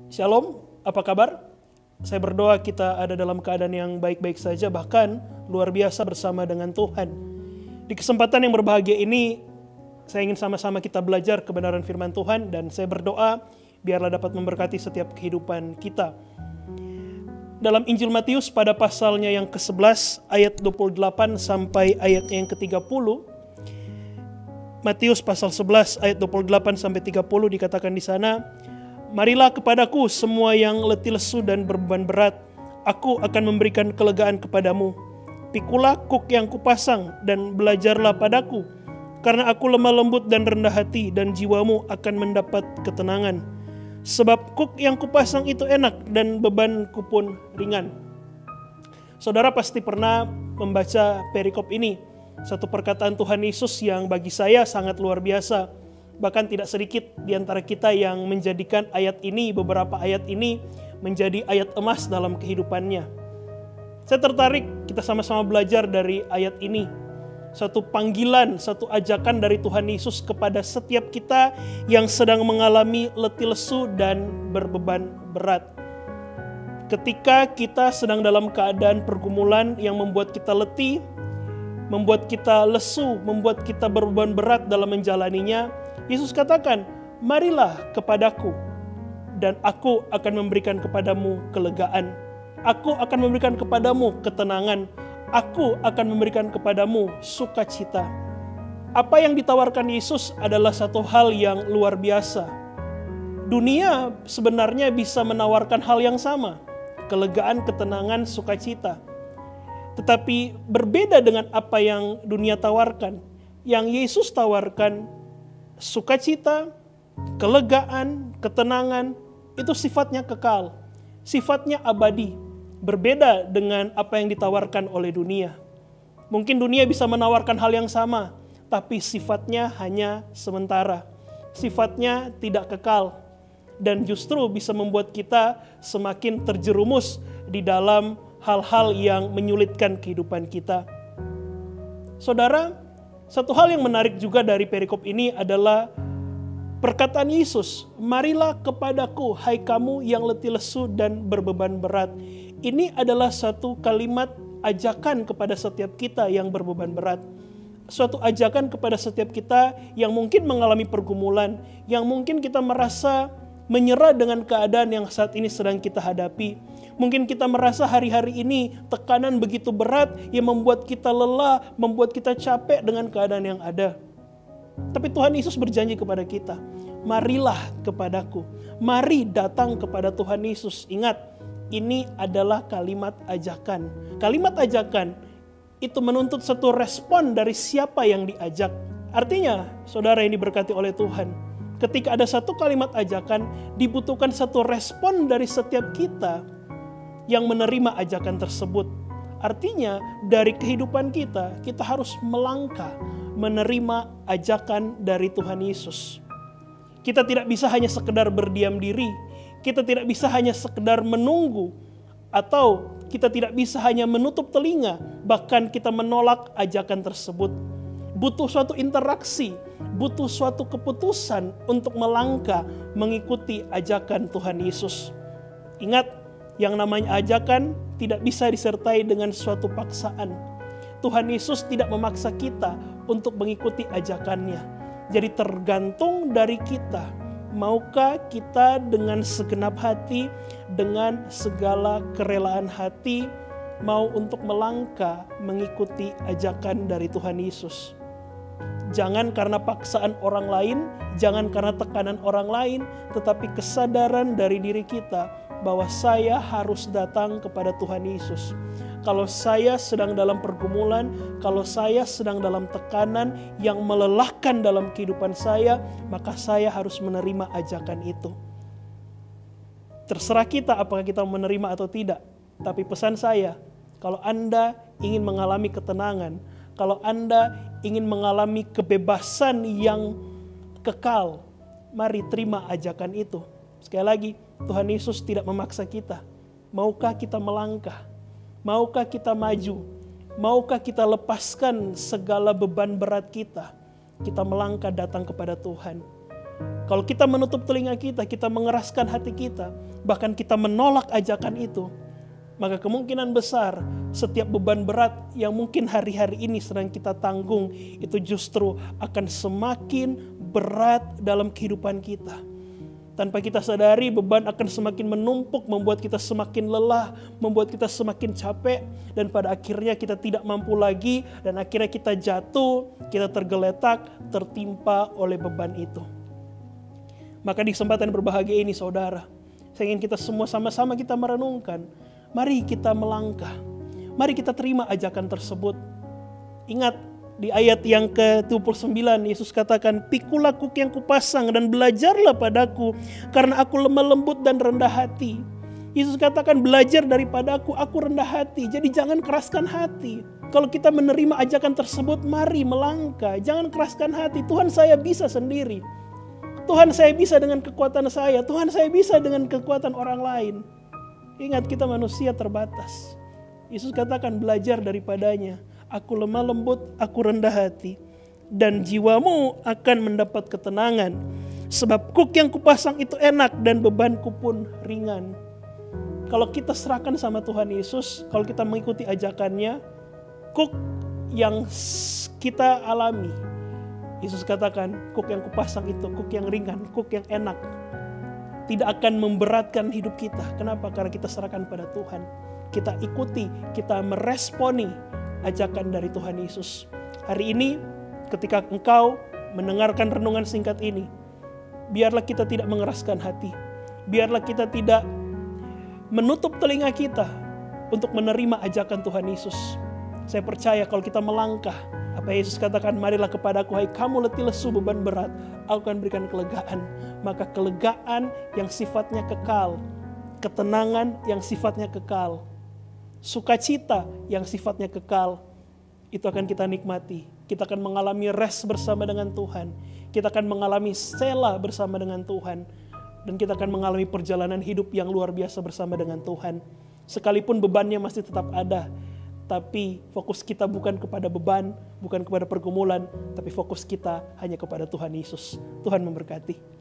Shalom, apa kabar? Saya berdoa kita ada dalam keadaan yang baik-baik saja, bahkan luar biasa bersama dengan Tuhan. Di kesempatan yang berbahagia ini, saya ingin sama-sama kita belajar kebenaran firman Tuhan, dan saya berdoa biarlah dapat memberkati setiap kehidupan kita. Dalam Injil Matius pada pasalnya yang ke-11 ayat 28 sampai ayatnya yang ke-30, Matius pasal 11 ayat 28 sampai 30 dikatakan di sana, "Marilah kepadaku semua yang letih lesu dan berbeban berat, aku akan memberikan kelegaan kepadamu. Pikulah kuk yang kupasang dan belajarlah padaku, karena aku lemah lembut dan rendah hati, dan jiwamu akan mendapat ketenangan. Sebab kuk yang kupasang itu enak dan bebanku pun ringan." Saudara pasti pernah membaca perikop ini, satu perkataan Tuhan Yesus yang bagi saya sangat luar biasa. Bahkan tidak sedikit di antara kita yang menjadikan beberapa ayat ini menjadi ayat emas dalam kehidupannya. Saya tertarik kita sama-sama belajar dari ayat ini. Satu panggilan, satu ajakan dari Tuhan Yesus kepada setiap kita yang sedang mengalami letih lesu dan berbeban berat. Ketika kita sedang dalam keadaan pergumulan yang membuat kita letih, membuat kita lesu, membuat kita berbeban berat dalam menjalaninya, Yesus katakan, "Marilah kepadaku, dan aku akan memberikan kepadamu kelegaan. Aku akan memberikan kepadamu ketenangan. Aku akan memberikan kepadamu sukacita." Apa yang ditawarkan Yesus adalah satu hal yang luar biasa. Dunia sebenarnya bisa menawarkan hal yang sama, kelegaan, ketenangan, sukacita. Tetapi berbeda dengan apa yang dunia tawarkan. Yang Yesus tawarkan, sukacita, kelegaan, ketenangan, itu sifatnya kekal, sifatnya abadi. Berbeda dengan apa yang ditawarkan oleh dunia. Mungkin dunia bisa menawarkan hal yang sama, tapi sifatnya hanya sementara. Sifatnya tidak kekal. Dan justru bisa membuat kita semakin terjerumus di dalam hal-hal yang menyulitkan kehidupan kita. Saudara, satu hal yang menarik juga dari perikop ini adalah perkataan Yesus, "Marilah kepadaku, hai kamu yang letih lesu dan berbeban berat." Ini adalah satu kalimat ajakan kepada setiap kita yang berbeban berat. Suatu ajakan kepada setiap kita yang mungkin mengalami pergumulan, yang mungkin kita merasa menyerah dengan keadaan yang saat ini sedang kita hadapi. Mungkin kita merasa hari-hari ini tekanan begitu berat yang membuat kita lelah, membuat kita capek dengan keadaan yang ada. Tapi Tuhan Yesus berjanji kepada kita, "Marilah kepadaku." Mari datang kepada Tuhan Yesus. Ingat, ini adalah kalimat ajakan. Kalimat ajakan itu menuntut satu respon dari siapa yang diajak. Artinya, saudara yang diberkati oleh Tuhan, ketika ada satu kalimat ajakan, dibutuhkan satu respon dari setiap kita yang menerima ajakan tersebut. Artinya, dari kehidupan kita harus melangkah menerima ajakan dari Tuhan Yesus. Kita tidak bisa hanya sekedar berdiam diri, kita tidak bisa hanya sekedar menunggu, atau kita tidak bisa hanya menutup telinga, bahkan kita menolak ajakan tersebut. Butuh suatu interaksi, butuh suatu keputusan untuk melangkah mengikuti ajakan Tuhan Yesus. Ingat, yang namanya ajakan tidak bisa disertai dengan suatu paksaan. Tuhan Yesus tidak memaksa kita untuk mengikuti ajakannya. Jadi tergantung dari kita. Maukah kita dengan segenap hati, dengan segala kerelaan hati, mau untuk melangkah mengikuti ajakan dari Tuhan Yesus. Jangan karena paksaan orang lain, jangan karena tekanan orang lain, tetapi kesadaran dari diri kita bahwa saya harus datang kepada Tuhan Yesus. Kalau saya sedang dalam pergumulan, kalau saya sedang dalam tekanan yang melelahkan dalam kehidupan saya, maka saya harus menerima ajakan itu. Terserah kita apakah kita menerima atau tidak. Tapi pesan saya, kalau Anda ingin mengalami ketenangan, kalau Anda ingin mengalami kebebasan yang kekal, mari terima ajakan itu. Sekali lagi, Tuhan Yesus tidak memaksa kita. Maukah kita melangkah? Maukah kita maju? Maukah kita lepaskan segala beban berat kita? Kita melangkah datang kepada Tuhan. Kalau kita menutup telinga kita, kita mengeraskan hati kita, bahkan kita menolak ajakan itu, maka kemungkinan besar setiap beban berat yang mungkin hari-hari ini sedang kita tanggung itu justru akan semakin berat dalam kehidupan kita. Tanpa kita sadari, beban akan semakin menumpuk, membuat kita semakin lelah, membuat kita semakin capek, dan pada akhirnya kita tidak mampu lagi, dan akhirnya kita jatuh, kita tergeletak, tertimpa oleh beban itu. Maka di kesempatan berbahagia ini saudara, saya ingin kita semua sama-sama kita merenungkan, mari kita melangkah, mari kita terima ajakan tersebut. Ingat, di ayat yang ke-29 Yesus katakan, "Pikulah kuk yang kupasang dan belajarlah padaku, karena aku lemah lembut dan rendah hati." Yesus katakan, belajar daripadaku, aku rendah hati. Jadi jangan keraskan hati. Kalau kita menerima ajakan tersebut, mari melangkah. Jangan keraskan hati. Tuhan, saya bisa sendiri. Tuhan, saya bisa dengan kekuatan saya. Tuhan, saya bisa dengan kekuatan orang lain. Ingat, kita manusia terbatas. Yesus katakan, belajar daripadanya. Aku lemah lembut, aku rendah hati. Dan jiwamu akan mendapat ketenangan. Sebab kuk yang kupasang itu enak dan bebanku pun ringan. Kalau kita serahkan sama Tuhan Yesus, kalau kita mengikuti ajakannya, kuk yang kita alami, Yesus katakan, kuk yang kupasang itu, kuk yang ringan, kuk yang enak. Tidak akan memberatkan hidup kita. Kenapa? Karena kita serahkan pada Tuhan. Kita ikuti, kita meresponi ajakan dari Tuhan Yesus. Hari ini ketika engkau mendengarkan renungan singkat ini, biarlah kita tidak mengeraskan hati. Biarlah kita tidak menutup telinga kita untuk menerima ajakan Tuhan Yesus. Saya percaya kalau kita melangkah, apa Yesus katakan, marilah kepadaku hai kamu letih lesu beban berat, aku akan berikan kelegaan. Maka kelegaan yang sifatnya kekal, ketenangan yang sifatnya kekal, sukacita yang sifatnya kekal, itu akan kita nikmati. Kita akan mengalami rest bersama dengan Tuhan. Kita akan mengalami sela bersama dengan Tuhan. Dan kita akan mengalami perjalanan hidup yang luar biasa bersama dengan Tuhan. Sekalipun bebannya masih tetap ada, tapi fokus kita bukan kepada beban, bukan kepada pergumulan, tapi fokus kita hanya kepada Tuhan Yesus. Tuhan memberkati.